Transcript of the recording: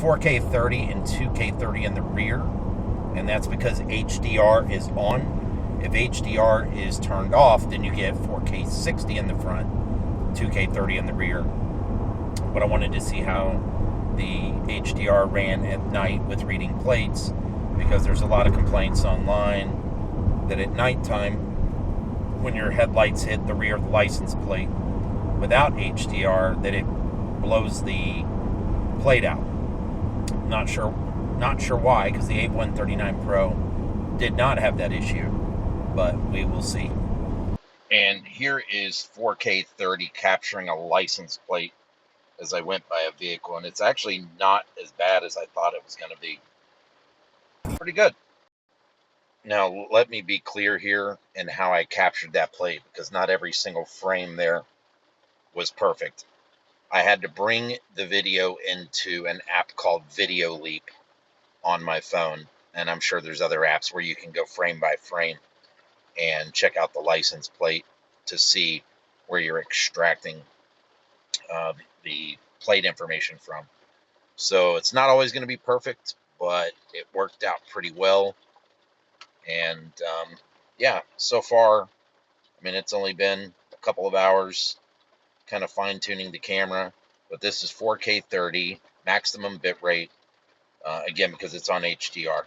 4K 30 and 2K 30 in the rear, and that's because HDR is on. If HDR is turned off, then you get 4K 60 in the front, 2K 30 in the rear. But I wanted to see how the HDR ran at night with reading plates, because there's a lot of complaints online that at nighttime, when your headlights hit the rear of the license plate without HDR, that it blows the plate out. Not sure why, because the A329pro did not have that issue, but we will see. And here is 4K 30 capturing a license plate as I went by a vehicle, and it's actually not as bad as I thought it was going to be. Pretty good. Now, let me be clear here in how I captured that plate, because not every single frame there was perfect. I had to bring the video into an app called Video Leap on my phone, and I'm sure there's other apps where you can go frame by frame and check out the license plate to see where you're extracting the plate information from. So it's not always going to be perfect, but it worked out pretty well. And yeah, so far, I mean, it's only been a couple of hours kind of fine-tuning the camera, but this is 4K 30, maximum bitrate, again, because it's on HDR.